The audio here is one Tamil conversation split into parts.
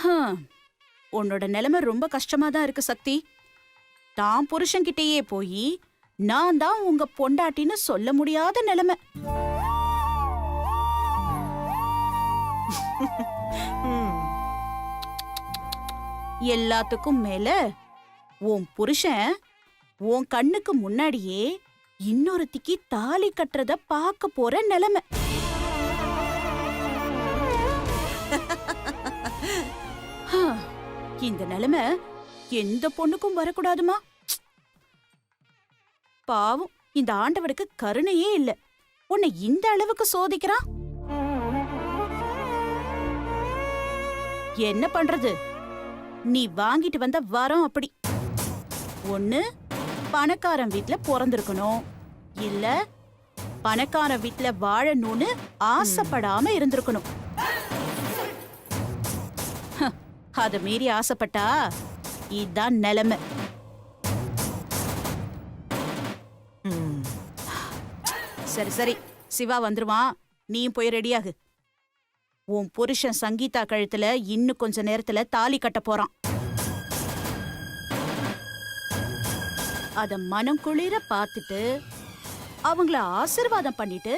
ஹம், உன்னோட நிலைமை ரொம்ப கஷ்டமா தான் இருக்கு சக்தி. தான் புருஷன்கிட்டயே போய் நான் தான் உங்க பொண்டாட்டின்னு சொல்ல முடியாத நிலைமை. எல்லாத்துக்கும் மேல உன் புருஷன் உன் கண்ணுக்கு முன்னாடியே இன்னொருத்திக்கு தாலி கட்டுறத பார்க்க போற நிலைமை. இந்த நிலைமை எந்த பொண்ணுக்கும் வரக்கூடாதுமா. பாவம், இந்த ஆண்டவருக்கு கருணையே இல்ல, உன்னை இந்த அளவுக்கு சோதிக்கிறான். என்ன பண்றது? நீ வாங்கிட்டு வந்த வரம் அப்படி. ஒண்ணு பணக்காரன் வீட்ல பிறந்திருக்கணும், இல்ல பணக்காரன் வீட்ல வாழணும்னு ஆசைப்படாம இருந்திருக்கணும். அத மீறி ஆசைப்பட்டா இதான் நிலைமை. சரி சரி, சிவா வந்துருவான், நீயும் போய் ரெடியாகு. உன் புருஷன் சங்கீதா கழுத்துல இன்னும் கொஞ்ச நேரத்துல தாலி கட்ட போறான். அத மனம் குளிர பார்த்துட்டு அவங்கள ஆசீர்வாதம் பண்ணிட்டு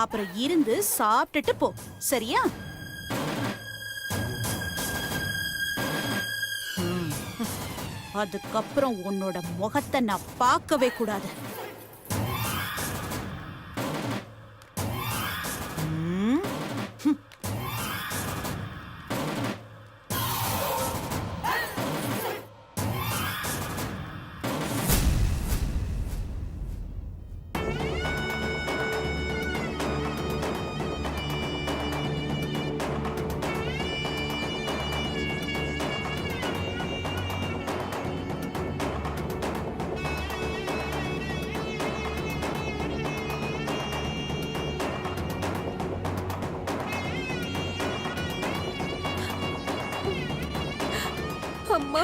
அப்புறம் இருந்து சாப்பிட்டுட்டு போ, சரியா? அதுக்கப்புறம் உன்னோட முகத்தை நான் பார்க்கவே கூடாது. அம்மா,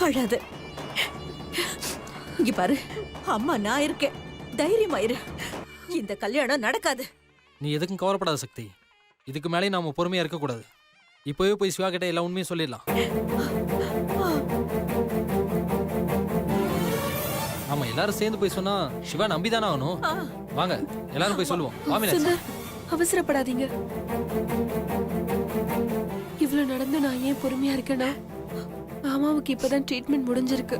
அழாத. இங்க பாரு, அம்மா நான் இருக்கேன், தைரியமாயிரு. இந்த கல்யாணம் நடக்காது. நீ எதுக்கும் கவலைப்படாத சக்தி. இதுக்கு மேலே நாம பொறுமையா இருக்க கூடாது. இப்பவே போய் சிவா கிட்ட எல்லா உண்மையும் சொல்லிடலாம். ஆமா, எல்லாரும் சேர்ந்து போய் சொன்னா சிவா நம்பிதானே ஆகணும். வாங்க எல்லாரும் போய் சொல்லுவோம். சுந்தர், அவசரப்படாதீங்க. இவ்வளவு நடந்து நான் ஏன் பொறுமையா இருக்கேன்னா, மாமாவுக்கு இப்பதான் ட்ரீட்மெண்ட் முடிஞ்சிருக்கு.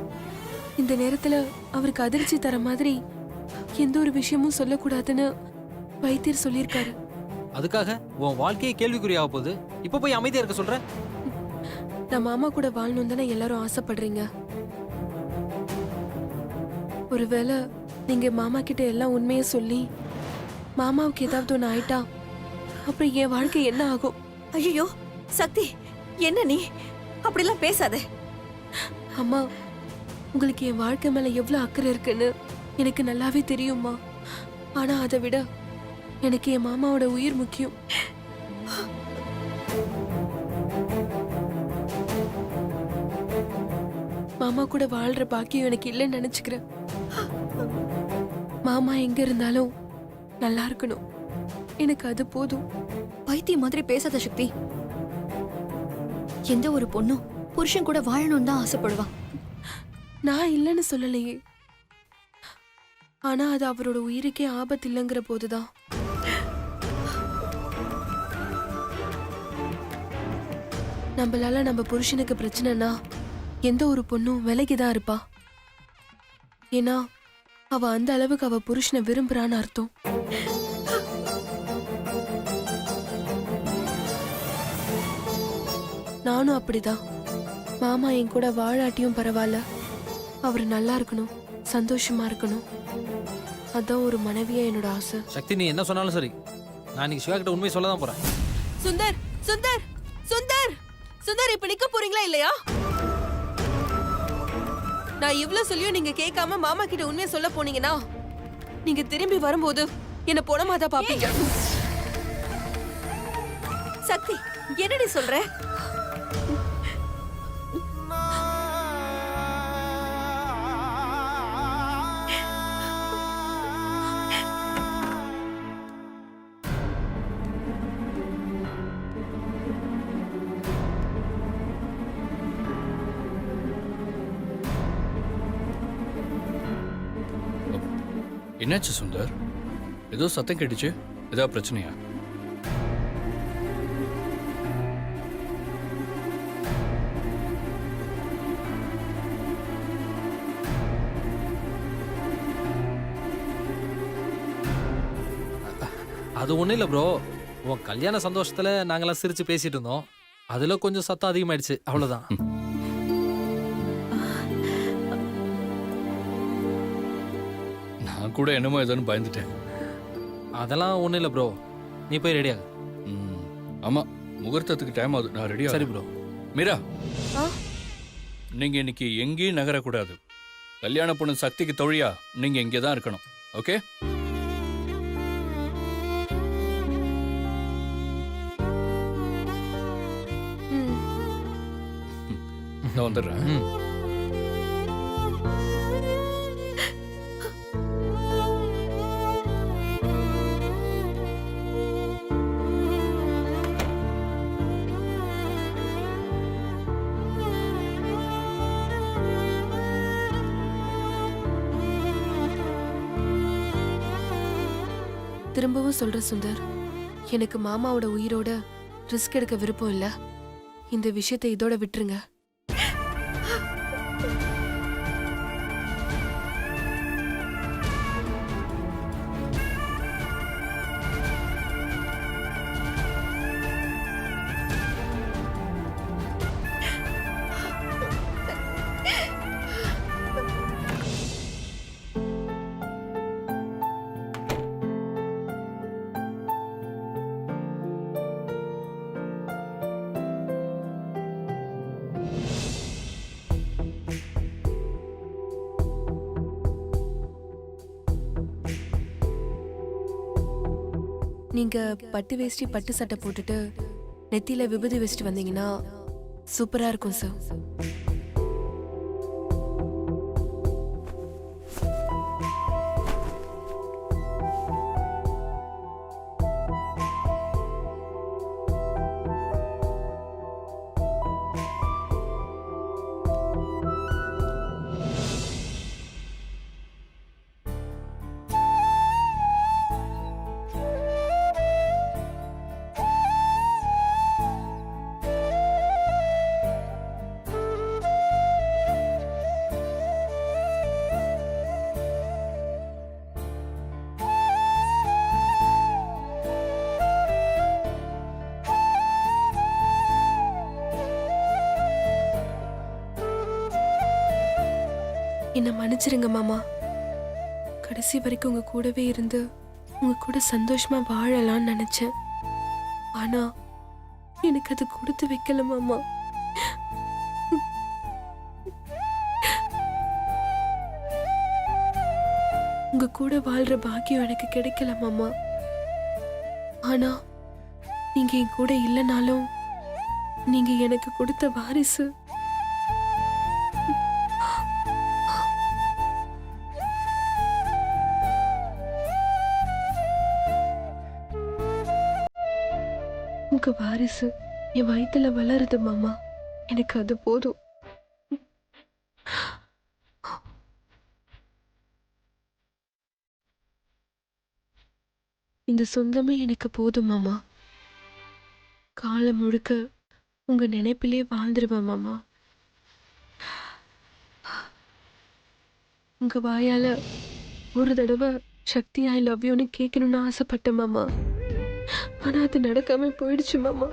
இந்த நேரத்துல அவருக்கு அதிர்ச்சி தர மாதிரி எந்த ஒரு விஷயமும் சொல்லக்கூடாதுன்னு வைத்தியர் சொல்லியிருக்காரு. அதுக்காக உன் வாழ்க்கையை கேள்விக்குறியாக போகுது. இப்ப போய் அமைதியா இருக்க சொல்ற? நான் மாமா கூட வாழணும் தானே எல்லாரும் ஆசைப்படுறீங்க. ஒருவேளை நீங்க மாமா கிட்ட எல்லாம் உண்மையை சொல்லி மாமாவுக்கு ஏதாவது ஒன்று ஆயிட்டா அப்புறம் என் வாழ்க்கை என்ன ஆகும்? ஐயோ சக்தி, என்ன நீ அப்படிலாம் பேசாத. அம்மா, உங்களுக்கு என் வாழ்க்கை மேல எவ்வளவு அக்கறை இருக்குன்னு எனக்கு நல்லாவே தெரியுமா. ஆனா அதை விட எனக்கு என் மாமாவோட உயிர் முக்கியம். மாமா கூட வாழ்ற பாக்கியம் எனக்கு இல்லைன்னு நினைச்சுக்கிறேன். மாமா எங்க இருந்தாலும் நல்லா இருக்கணும், எனக்கு அது போதும். பைத்தியம் மாதிரி பேசாத சக்தி. எந்த ஒரு பொண்ணும் புருஷன் கூட வாழணும்னு தான் ஆசைப்படுவா. நான் இல்லைன்னு சொல்லலையே, ஆனா அது அவரோட உயிருக்கே ஆபத்து இல்லைங்கிற போதுதான். நம்மளால நம்ம புருஷனுக்கு பிரச்சனைனா எந்த ஒரு பொண்ணும் விலகிதான் இருப்பா. ஏன்னா அவ அந்த அளவுக்கு அவ புருஷனை விரும்புறான்னு அர்த்தம். நானும் அப்படிதான். மாமா என் கூட வாழாட்டியும் பரவாயில்ல, அவர் நல்லா இருக்கணும், சந்தோஷமா இருக்கணும். அதான் ஒரு மனைவியா என்னோட ஆசை. சக்தி, நீ என்ன சொன்னாலும் சரி, நான் இன்னைக்கு சிவா கிட்ட உண்மையை சொல்ல தான் போறேன். சுந்தர், சுந்தர், சுந்தர், சுந்தர், இப்ப நிக்க போறீங்களா இல்லையா? நான் இவ்வளவு சொல்லியும் நீங்க கேட்காம மாமா கிட்ட உண்மையை சொல்ல போனீங்கன்னா நீங்க திரும்பி வரும்போது என்ன போனமாதான் பாப்பீங்க. சக்தி, என்னடி சொல்ற? என்னாச்சு சுந்தர்? ஏதோ சத்தம் கேட்டுச்சு. ஏதாவது பிரச்சனையா? அது ஒன்றும் இல்லை ப்ரோ. உன் கல்யாண சந்தோஷத்தில் நாங்களாம் சிரித்து பேசிட்டு இருந்தோம். அதில் கொஞ்சம் சத்தம் அதிகமாயிடுச்சு, அவ்வளோதான். நான் கூட என்னமோ ஏதோன்னு பயந்துட்டேன். அதெல்லாம் ஒன்றும் இல்லை ப்ரோ. நீ போய் ரெடியாகு. ஆமா, முகூர்த்தத்துக்கு டைம் ஆகுது. நான் ரெடியா. சரி ப்ரோ. மீரா, ஆ? நீங்க இன்னைக்கு எங்கேயும் நகரக்கூடாது. கல்யாண பொண்ணு சக்திக்கு தொழியா நீங்க இங்கே தான் இருக்கணும். ஓகே? ம். நான் வந்துடுறேன். ம். திரும்பவும் சொல்ற சுந்தர், எனக்கு மாமாவோட உயிரோட ரிஸ்க் எடுக்க விருப்பம் இல்ல. இந்த விஷயத்தை இதோட விட்டுருங்க. நீங்க பட்டு வேஷ்டி பட்டு சட்டை போட்டுட்டு நெத்தியில விபூதி வச்சுட்டு வந்தீங்கன்னா சூப்பரா இருக்கும் சார். என்ன மன்னிச்சிருங்க மாமா. கடைசி வரைக்கும் உங்க கூடவே இருந்து உங்க கூட சந்தோஷமா வாழலாம்னு நினைச்சேன். ஆனா எனக்கு அது கொடுத்து வைக்கல மாமா. உங்க கூட வாழ்ற பாக்கியம் எனக்கு கிடைக்கல மாமா. ஆனா நீங்க என் கூட இல்லைனாலும் நீங்க எனக்கு கொடுத்த வாரிசு. உங்க வாரிசு என் வயித்துல வளருது மாமா. எனக்கு அது போதும். இந்த சொந்தமே எனக்கு போதும் மாமா. காலம் முழுக்க உங்க நினைப்பிலே வாழ்ந்துருவேன் மாமா. உங்க வாயால ஒரு தடவை சக்தி ஐ லவ் யூன்னு கேட்கணும்னு ஆசைப்பட்டேன் மாமா. ஆனா அது நடக்காம போயிடுச்சு மாமா.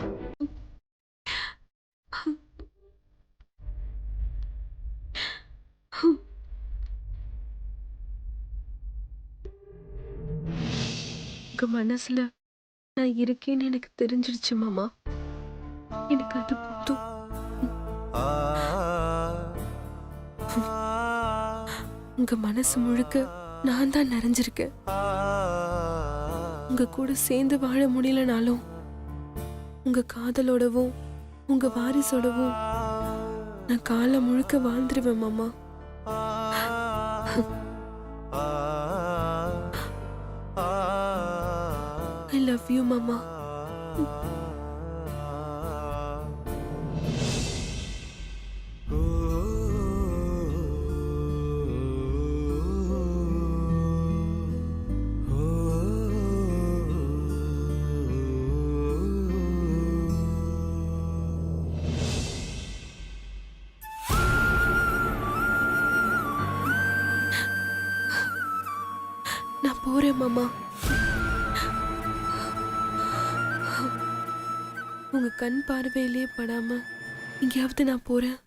உங்க மனசுல நான் இருக்கேன்னு எனக்கு தெரிஞ்சிடுச்சு மாமா. எனக்கு அது போதும். உங்க மனசு முழுக்க நான் தான் நிறைஞ்சிருக்கேன். உங்க கூட சேர்ந்து வாழ முடியலனாலும் உங்க காதலோடவும் உங்க வாரிசோடவும் நான் காலம் முழுக்க வாழ்ந்துருவேன் மாமா. ஐ லவ் யூ மாமா. நான் போறேன் மாமா. உங்க கண் பார்வையிலே படாம எங்கேயாவது நான் போறேன்.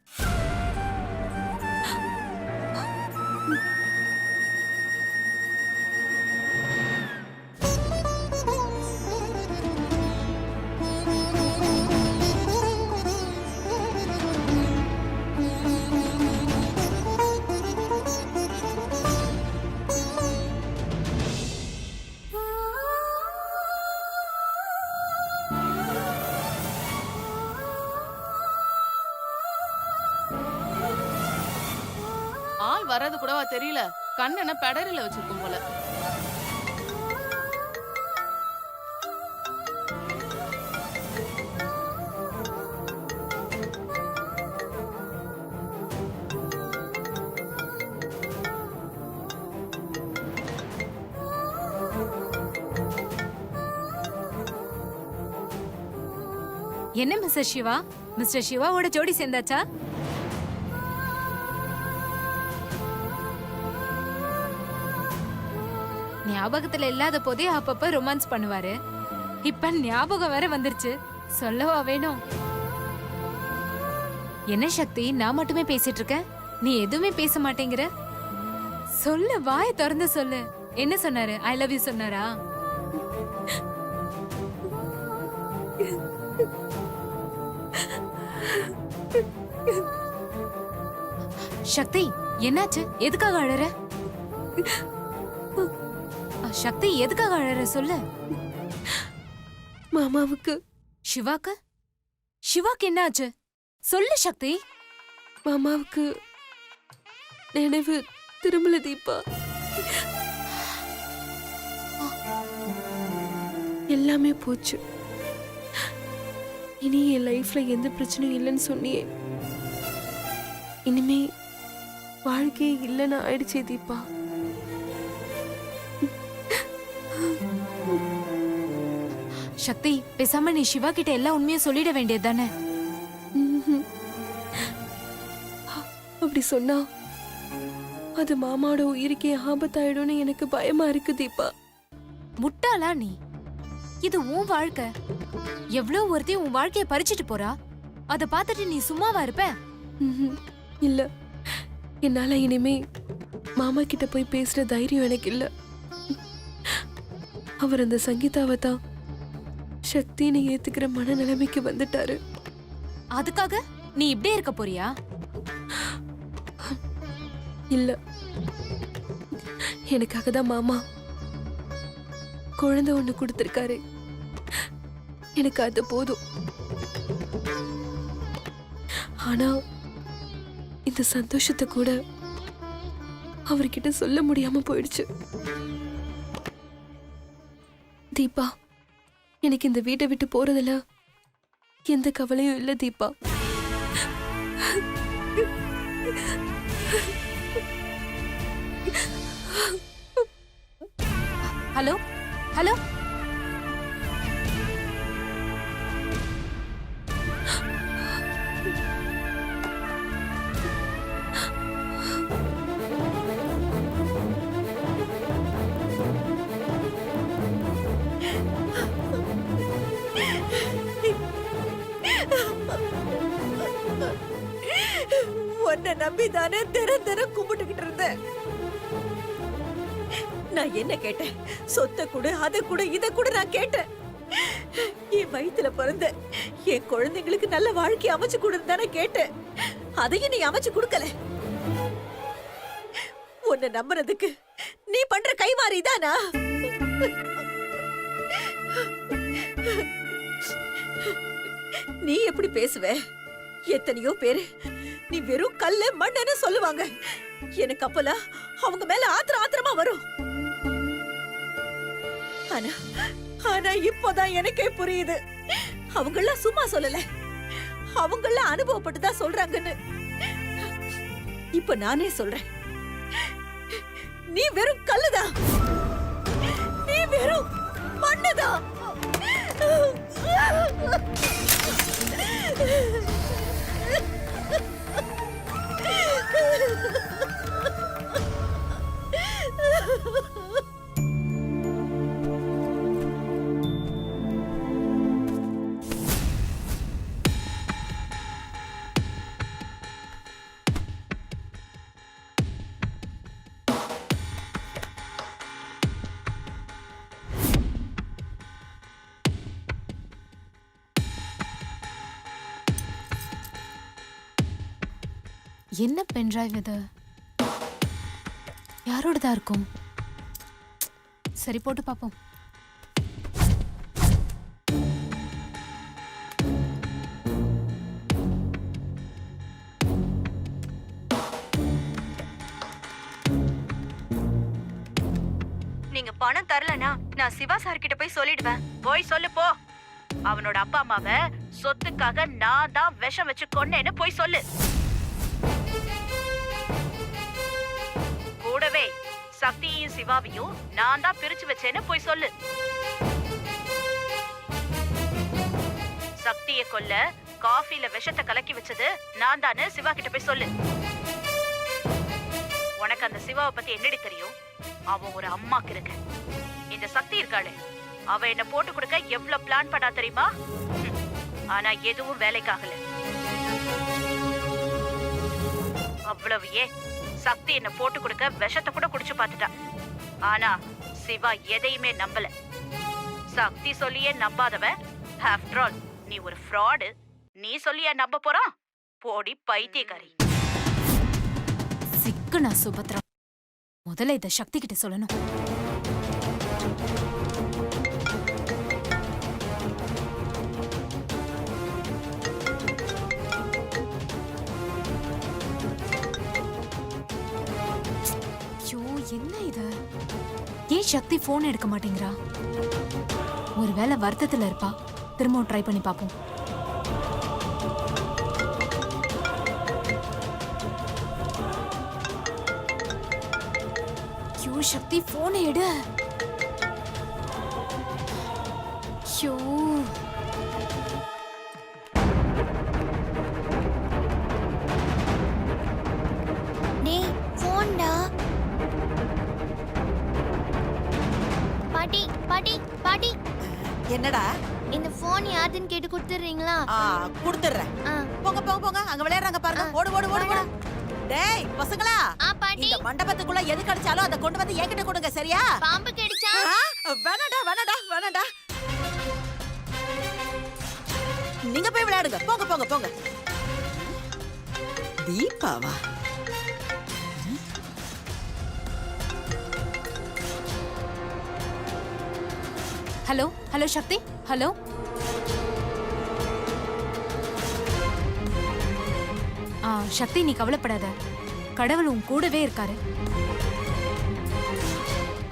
ஆள் வர்றது கூடவா தெரியல. கண் என்ன பெடரில வச்சிருக்கும் போல. என்ன மிஸ்டர் சிவா, மிஸ்டர் சிவாவோட ஜோடி சேர்ந்தாச்சா? ஞாபகத்துல இல்லாத போதே அப்பப்ப ரொமான்ஸ் பண்ணுவாரு. இப்ப ஞாபகம் வேற வந்துருச்சு, சொல்லவா வேணும்? என்ன சக்தி, நான் மட்டுமே பேசிட்டு இருக்கேன், நீ எதுவுமே பேச மாட்டேங்கிற? சொல்லு, வாயை திறந்து சொல்லு. என்ன சொன்னாரு? ஐ லவ் யூ சொன்னாரா? சக்தி, என்னாச்சு? எதுக்காக அழற? சக்தி, எதுக்காக அழற சொல்லு. மாமாவுக்கு. சிவாக்கு? சிவாக்கு என்னாச்சு சொல்லு சக்தி. மாமாவுக்கு நினைவு திரும்பல தீபா. எல்லாமே போச்சு. இனி என் லைஃப்ல எந்த பிரச்சனையும் இல்லைன்னு சொன்னியே, இனிமே வாழ்க்கையே இல்லைன்னு ஆயிடுச்சே தீபா. சக்தி, பேசாம நீ சிவா கிட்ட எல்லா உண்மையும் சொல்லிட வேண்டியது தானே? அப்படி சொன்னா அது மாமாவோட உயிருக்கே ஆபத்தாயிடும்னு எனக்கு பயமா இருக்கு தீபா. முட்டாளா நீ? இது உன் வாழ்க்கை. எவ்வளவு ஒருத்தி உன் வாழ்க்கைய பறிச்சிட்டு போறா, அத பார்த்துட்டு நீ சும்மாவா இருப்ப? இல்ல, என்னால இனிமே மாமா கிட்ட போய் பேசுற தைரியம் எனக்கு இல்ல. அவர் அந்த சங்கீதாவை தான் சக்தின்னு ஏத்துக்கிற மனநிலைமைக்கு வந்துட்டாரு. அதுக்காக நீ இப்படியே இருக்க போறியா? இல்ல, எனக்காக தான் மாமா குழந்தை ஒண்ணு கொடுத்திருக்காரு. எனக்கு அது போதும். ஆனா இந்த சந்தோஷத்தை கூட அவர்கிட்ட சொல்ல முடியாம போயிடுச்சு. தீபா, எனக்கு இந்த வீட்டை விட்டு போறதுல எந்த கவலையும் இல்ல தீபா. ஹலோ ஹலோ, உன்னை நம்பிதானே தினம் தினம் கும்பிட்டுக்கிட்டு இருந்தேன். நான் என்ன கேட்டேன்? சொத்தை கூட, அதை கூட, இதை கூட நான் கேட்டேன். என் வயித்துல பிறந்த என் குழந்தைங்களுக்கு நல்ல வாழ்க்கை அமைச்சு கொடுன்னு தானே கேட்டேன். அதையும் நீ அமைச்சு கொடுக்கல. உன்னை நம்புறதுக்கு நீ பண்ற கைமாறிதானா? நீ எப்படி பேசுவ? எத்தனையோ பேரு நீ வெறும் கல்ல மண்ணுன்னு சொல்லுவாங்க. எனக்கு அப்பலாம் அவங்க மேல ஆத்திரமா வரும். ஆனா ஆனா இப்போதான் எனக்கே புரியுது, அவங்கெல்லாம் சும்மா சொல்லல, அவங்கெல்லாம் அனுபவப்பட்டு தான் சொல்றாங்கன்னு. இப்ப நானே சொல்றேன், நீ வெறும் கல்லுதான், நீ வெறும் மண்ணுதான். என்ன பென்டிரைவ் இது? யாரோடதா இருக்கும்? சரி, போட்டு பாப்போம். நீங்க பணம் தரலனா நான் சிவா சார் கிட்ட போய் சொல்லிடுவேன். போய் சொல்லு போ. அவனோட அப்பா அம்மாவை சொத்துக்காக நான் தான் விஷம் வச்சு கொன்னேன்னு போய் சொல்லு. கூடவே சக்தியையும் சிவாவையும் நான் தான் பிரிச்சு வச்சேன்னு போய் சொல்லு. சக்தியை கொல்ல காஃபில விஷத்தை கலக்கி வச்சது நான் தானே சிவா கிட்ட போய் சொல்லு. உனக்கு அந்த சிவாவை பத்தி என்னடி தெரியும்? அவன் ஒரு அம்மாக்கு இருக்க. இந்த சக்தி இருக்காளே, அவ என்ன போட்டு கொடுக்க எவ்வளவு பிளான் பண்ணா தெரியுமா? ஆனா எதுவும் வேலைக்காகல. அவ்வளவு ஏன் சக்தி என்ன போட்டு கொடுக்க விஷத்தை கூட குடிச்சு பார்த்துட்டா. ஆனா சிவா எதையுமே நம்பல. சக்தி சொல்லியே நம்பாதவன் ஆஃப்டர் ஆல் நீ ஒரு ஃப்ராடு. நீ சொல்லியே நம்ப போறான்? போடி பைத்தியக்காரி. சிக்கனா சுபத்ரா, முதல்ல இத சக்தி கிட்ட சொல்லணும். ஐயோ, என்ன இது? ஏன் சக்தி போன் எடுக்க மாட்டேங்கிறா? ஒருவேளை வருத்தத்துல இருப்பா. திரும்பவும் ட்ரை பண்ணி பாப்போம். ஐயோ சக்தி, போனை எடு. ஐயோ, டேய் போன்டா. பாட்டி பாட்டி பாட்டி, என்னடா? இந்த போன் யாருன்னு கேட்டு கொடுத்துறீங்களா? குடுத்துறேன். ஆ. போங்க போங்க போங்க, அங்க விளையாடுறாங்க பாருங்க. ஓடு ஓடு ஓடு ஓடு. டேய் பசங்களா, பாட்டி, இந்த மண்டபத்துக்குள்ள எது கிடைச்சாலும் அதை கொண்டு வந்து என்கிட்ட கொடுங்க, சரியா? பாம்பு கடிச்சா? வேணாடா வேணாடா வேணாடா. நீங்க போய் விளையாடுங்க. போங்க போங்க போங்க. தீபாவா? ஹலோ ஹலோ சக்தி, ஹலோ. சக்தி, நீ கவலைப்படாத. கடவுள் உன் கூடவே இருக்காரு.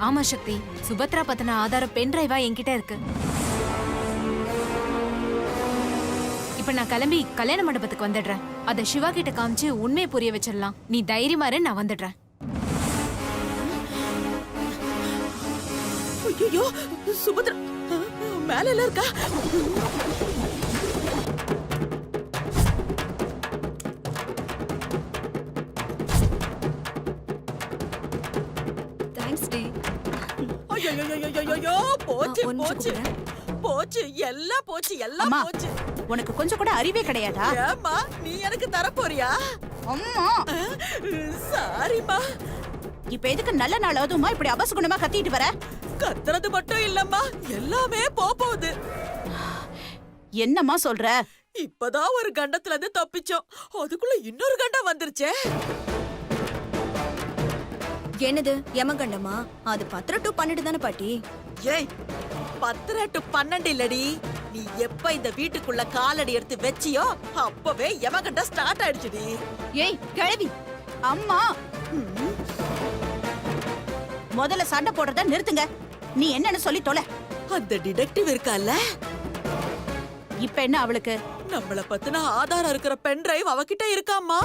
ஆமா சக்தி, சுபத்ரா பத்தின ஆதாரம் பென்டிரைவா என்கிட்ட இருக்கு. இப்ப நான் கிளம்பி கல்யாண மண்டபத்துக்கு வந்துடுறேன். அத சிவா கிட்ட காமிச்சு உண்மையை புரிய வச்சிடலாம். நீ தைரியமா இரு, நான் வந்துடுறேன். ஐயோ, சுபத்ரா மேல எல்லாம் இருக்கா? தேங்க்ஸ் டி. ஐயோ, போச்சு போச்சு போச்சு, எல்லாம் போச்சு எல்லாம் அம்மா, போச்சு. உனக்கு கொஞ்சம் கூட அறிவே கிடையாதா? ஏம்மா, நீ எனக்கு தர போறியா? அம்மா, சாரிம்மா. இப்ப எதுக்கு நல்ல நாள் அதுமா இப்படி அபசகுணமா கத்திட்டு வர? கத்துறது மட்டும் இல்லம்மா, எல்லாமே போகுது. என்னம்மா சொல்ற? இப்பதான் ஒரு கண்டத்துல இருந்து தப்பிச்சோம், அதுக்குள்ள இன்னொரு கண்டம் வந்துருச்சே. என்னது யமகண்டமா? அது 10 to 12 தானே பாட்டி? ஏய், 10 to 12 இல்லடி. நீ எப்ப இந்த வீட்டுக்குள்ள காலடி எடுத்து வெச்சியோ அப்பவே யமகண்டம் ஸ்டார்ட் ஆயிடுச்சுடி. ஏய் கிழவி, அம்மா முதல்ல சண்டை போடுறத நிறுத்துங்க. நீ என்னன்னு சொல்லி தொலை. அந்த டிடெக்டிவ் இருக்கால, இப்ப என்ன அவளுக்கு? நம்மள பத்தின ஆதாரம் இருக்கிற பென் டிரைவ் அவகிட்ட இருக்காமா.